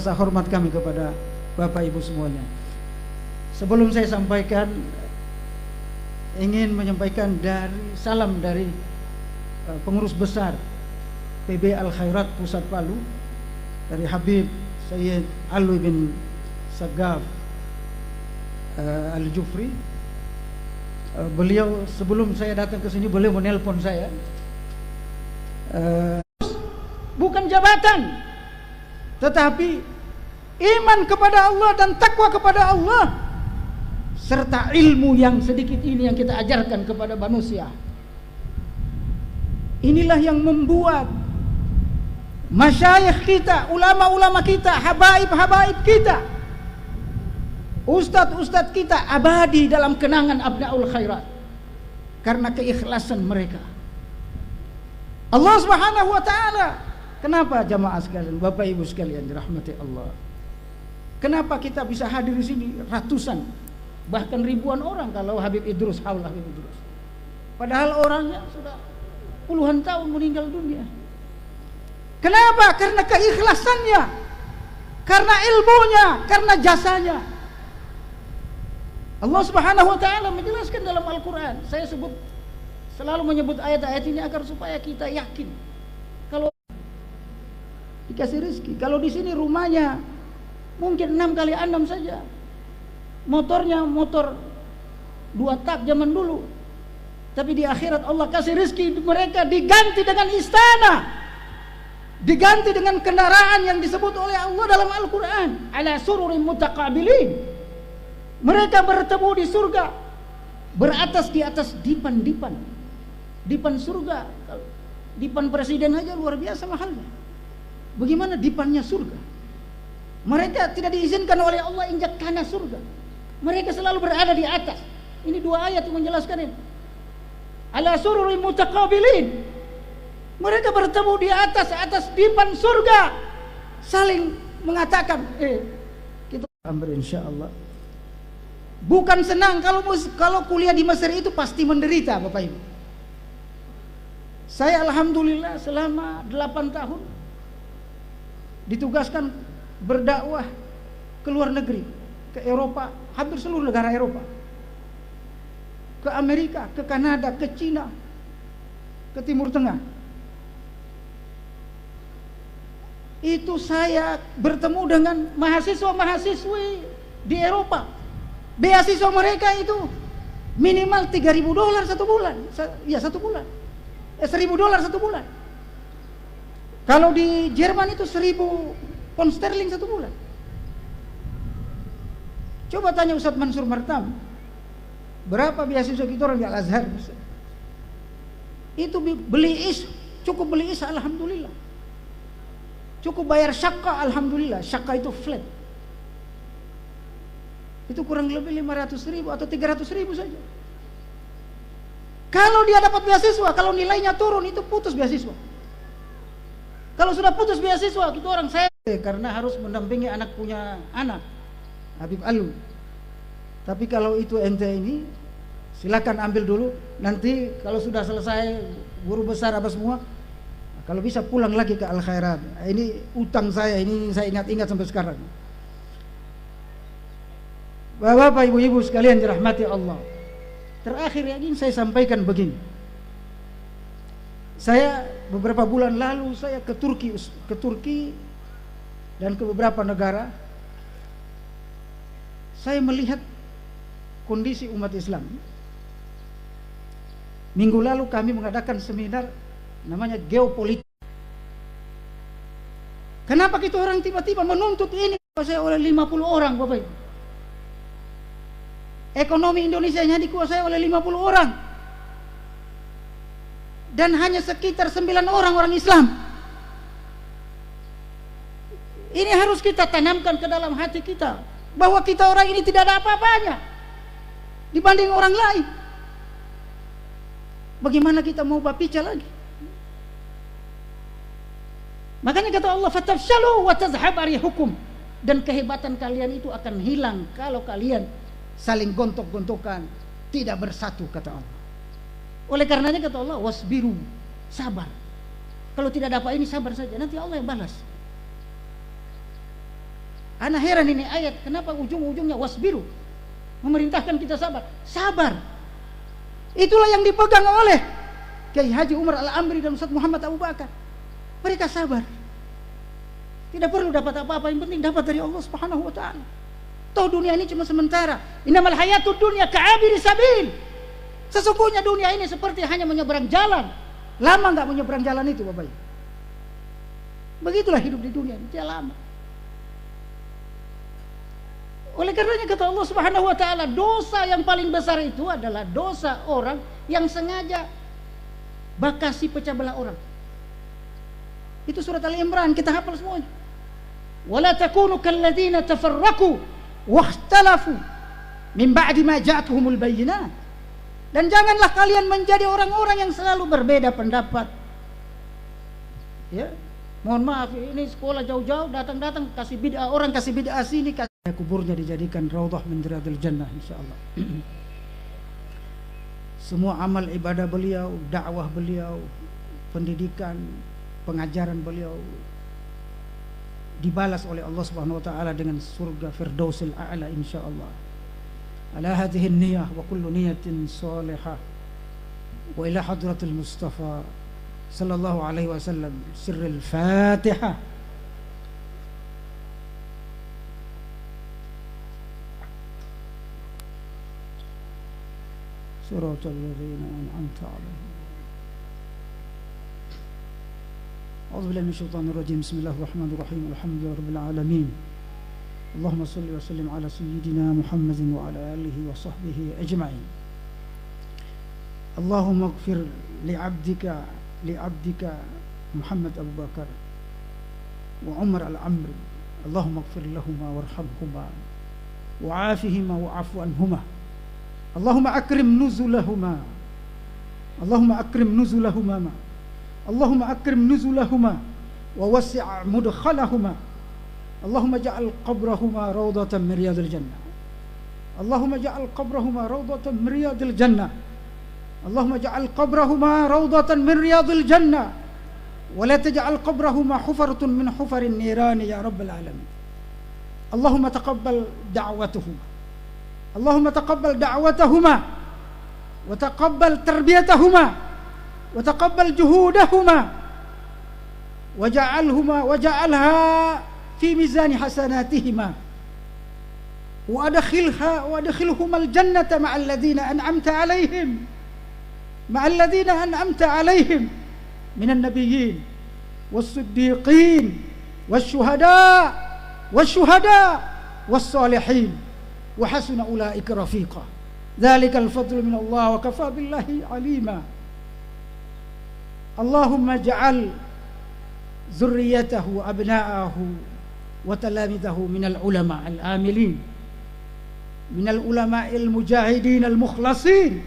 Rasa hormat kami kepada Bapak Ibu semuanya. Sebelum saya sampaikan, ingin menyampaikan salam dari pengurus besar PB Al Khairat Pusat Palu, dari Habib Sayyid Alwi bin Sagaf Al Jufri. Beliau sebelum saya datang ke sini, beliau menelpon saya. Bukan jabatan, tetapi iman kepada Allah dan takwa kepada Allah, serta ilmu yang sedikit ini yang kita ajarkan kepada manusia. Inilah yang membuat masyayikh kita, ulama-ulama kita, habaib-habaib kita, ustadz-ustadz kita abadi dalam kenangan Abnaul Khairat karena keikhlasan mereka. Allah Subhanahu wa taala, kenapa jamaah sekalian, Bapak Ibu sekalian dirahmati Allah? Kenapa kita bisa hadir di sini ratusan, bahkan ribuan orang kalau Habib Idrus, haul Habib Idrus. Padahal orangnya sudah puluhan tahun meninggal dunia. Kenapa? Karena keikhlasannya, karena ilmunya, karena jasanya. Allah Subhanahu wa taala menjelaskan dalam Al-Qur'an. Saya selalu menyebut ayat-ayat ini agar supaya kita yakin kalau dikasih rezeki. Kalau di sini rumahnya mungkin 6 kali 6 saja, motornya motor 2 tak zaman dulu, tapi di akhirat Allah kasih rezeki mereka diganti dengan istana, diganti dengan kendaraan yang disebut oleh Allah dalam Al-Quran, ala sururin mutaqabilin. Mereka bertemu di surga, beratas di atas dipan-dipan surga. Dipan presiden aja luar biasa mahalnya, bagaimana dipannya surga? Mereka tidak diizinkan oleh Allah injak tanah surga, mereka selalu berada di atas. Ini 2 ayat yang menjelaskan ini. Ala sururin mutaqabilin, mereka bertemu di atas dipan surga, saling mengatakan kita ambil insyaallah. Bukan senang. Kalau kuliah di Mesir itu pasti menderita, Bapak Ibu. Saya alhamdulillah selama 8 tahun ditugaskan berdakwah ke luar negeri, ke Eropa, hampir seluruh negara Eropa, ke Amerika, ke Kanada, ke Cina, ke Timur Tengah. Itu saya bertemu dengan mahasiswa-mahasiswi di Eropa. Beasiswa mereka itu minimal $3.000 satu bulan. Ya, satu bulan. $1.000 satu bulan. Kalau di Jerman itu 1.000 pound sterling satu bulan. Coba tanya Ustadz Mansur Martam, berapa beasiswa kita orang di Al-Azhar? Itu cukup beli is, alhamdulillah. Cukup bayar syakka, alhamdulillah. Syakka itu flat. Itu kurang lebih 500.000 atau 300.000 saja. Kalau dia dapat beasiswa, kalau nilainya turun itu putus beasiswa. Kalau sudah putus beasiswa, kita orang saya karena harus mendampingi anak punya anak, Habib Alwi. Tapi kalau itu ente ini, silakan ambil dulu. Nanti kalau sudah selesai guru besar apa semua, kalau bisa pulang lagi ke Al Khairat. Ini utang saya, ini saya ingat-ingat sampai sekarang. Bapak ibu-ibu sekalian dirahmati Allah. Terakhir yang ingin saya sampaikan begini. Saya beberapa bulan lalu saya ke Turki dan ke beberapa negara. Saya melihat kondisi umat Islam. Minggu lalu kami mengadakan seminar namanya geopolitik. Kenapa kita orang tiba-tiba menuntut ini? Saya oleh 50 orang, Bapak Ibu. Ekonomi Indonesia hanya dikuasai oleh 50 orang. Dan hanya sekitar 9 orang Islam. Ini harus kita tanamkan ke dalam hati kita, bahwa kita orang ini tidak ada apa-apanya dibanding orang lain. Bagaimana kita mau bapica lagi? Makanya kata Allah, fatafshalu wa tazhab rihukum, dan kehebatan kalian itu akan hilang kalau kalian saling gontok-gontokan, tidak bersatu, kata Allah. Oleh karenanya kata Allah, wasbiru, sabar. Kalau tidak ada apa ini, sabar saja, nanti Allah yang balas. Ana heran ini ayat, kenapa ujung-ujungnya wasbiru, memerintahkan kita sabar. Sabar. Itulah yang dipegang oleh Kiai Haji Umar Al-Amri dan Ustaz Muhammad Abu Bakar. Mereka sabar. Tidak perlu dapat apa-apa, yang penting dapat dari Allah Subhanahu wa taala. Toh dunia ini cuma sementara. Innamal hayatud dunya ka'abiri sabil. Sesungguhnya dunia ini seperti hanya menyeberang jalan. Lama enggak menyeberang jalan itu, Bapak? Begitulah hidup di dunia, tidak lama. Oleh karenanya kata Allah Subhanahu wa taala, dosa yang paling besar itu adalah dosa orang yang sengaja bakasi pecah belah orang. Itu surat Ali Imran, kita hafal semuanya. Wala takunu kalladzina tafarraqu wakhtalafu min ba'di ma ja'atuhumul bayyinat. Dan janganlah kalian menjadi orang-orang yang selalu berbeda pendapat. Ya, mohon maaf, ini sekolah jauh-jauh datang-datang kasih bid'ah orang, kasih bid'ah sini, kuburnya dijadikan raudhah min riyadil jannah insyaallah. Semua amal ibadah beliau, dakwah beliau, pendidikan, pengajaran beliau dibalas oleh Allah Subhanahu wa taala dengan surga Firdausil A'la insyaallah. Ala hadhihi an-niyyah wa kullu niyyatin salihah wa ila hadratil Mustafa sallallahu alaihi wasallam sirrul Fatihah. صراط الذين أنعمت عليهم. أعوذ بالله من الشيطان الرجيم. بسم الله الرحمن الرحيم. الحمد لله رب العالمين. اللهم صل وسلم على سيدنا محمد وعلى آله وصحبه أجمعين. اللهم اغفر لعبدك محمد أبو بكر وعمر العمري. اللهم اغفر لهما وارحمهما وعافهما وعف عنهما. اللهم أكرم نزلهما. اللهم أكرم نزلهما. اللهم أكرم نزلهما ووسع مدخلهما. اللهم اجعل قبرهما روضة من رياض الجنة. اللهم اجعل قبرهما روضة من رياض الجنة. اللهم اجعل قبرهما روضة من رياض الجنة ولا تجعل قبرهما حفرة من حفر النيران يا رب العالمين. اللهم تقبل دعوتهما. اللهم تقبل دعوتهما وتقبل تربيتهما وتقبل جهودهما وجعلها في ميزان حسناتهما وأدخلهما الجنة مع الذين أنعمت عليهم من النبيين والصديقين والشهداء والصالحين وحسن أولئك رفيقا. ذلك الفضل من الله وكفى بالله عليما. اللهم اجعل ذريته أبناءه وتلاميذه من العلماء العاملين، من العلماء المجاهدين المخلصين.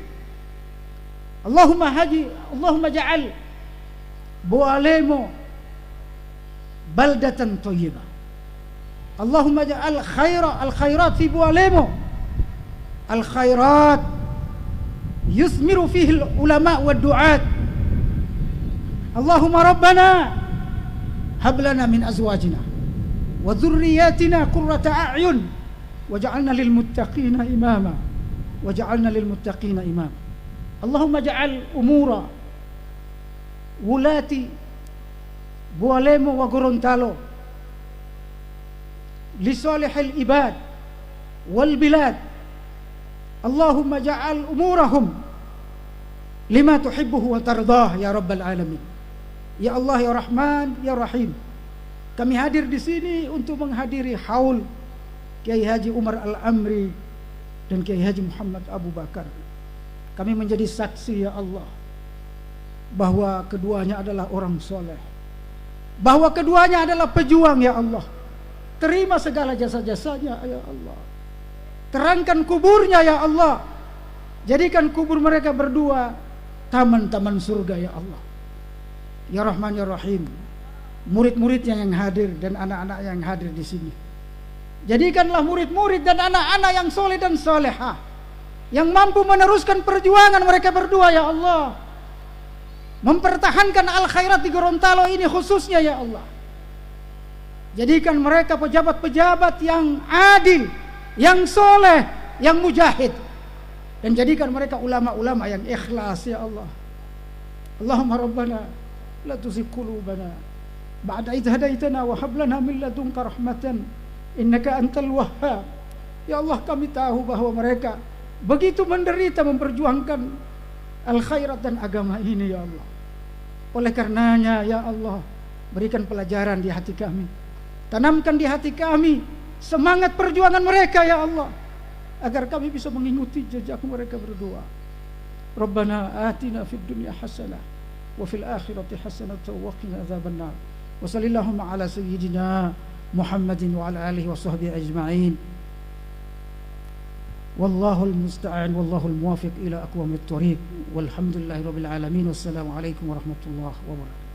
اللهم اجعل بواليمو بلدة طيبة. اللهم اجعل الخيرات في بواليمو، الخيرات يثمر فيه العلماء والدعاة. اللهم ربنا هب لنا من أزواجنا وذرياتنا قرة أعين وجعلنا للمتقين إماما. اللهم اجعل أمور ولاة بواليمو وغورونتالو لصالح العباد والبلاد. اللهم اجعل أمورهم لما تحبه وترضاه يا رب العالمين. Ya Allah, ya Rahman, ya Rahim. Kami hadir di sini untuk menghadiri haul Kiai Haji Umar Al-Amri dan Kiai Haji Muhammad Abu Bakar. Kami menjadi saksi ya Allah bahwa keduanya adalah orang soleh, bahwa keduanya adalah pejuang ya Allah. Terima segala jasa-jasanya ya Allah. Terangkan kuburnya ya Allah. Jadikan kubur mereka berdua taman-taman surga ya Allah. Ya Rahman ya Rahim. Murid-muridnya yang hadir dan anak-anak yang hadir di sini, jadikanlah murid-murid dan anak-anak yang soleh dan solehah, yang mampu meneruskan perjuangan mereka berdua ya Allah, mempertahankan al-khairat di Gorontalo ini khususnya ya Allah. Jadikan mereka pejabat-pejabat yang adil, yang soleh, yang mujahid. Dan jadikan mereka ulama-ulama yang ikhlas ya Allah. Allahumma rabbana la tuzigh qulubana ba'da idh hadaitana wa hab lana min ladunka rahmatan innaka antal wahhab. Ya Allah, kami tahu bahwa mereka begitu menderita memperjuangkan al-khairat dan agama ini ya Allah. Oleh karenanya ya Allah, berikan pelajaran di hati kami, tanamkan di hati kami semangat perjuangan mereka ya Allah, agar kami bisa mengikuti jejak mereka berdua. Rabbana atina fid dunya hasanah wa fil akhirati hasanah wa qina adzabannar. Wa sallallahu ala sayyidina Muhammadin wa ala alihi wa sahbihi ajma'in. Wallahul musta'an wallahul muwafiq ila aqwamit thoriq. Walhamdulillahirabbil alamin. Wassalamu alaikum warahmatullahi wabarakatuh.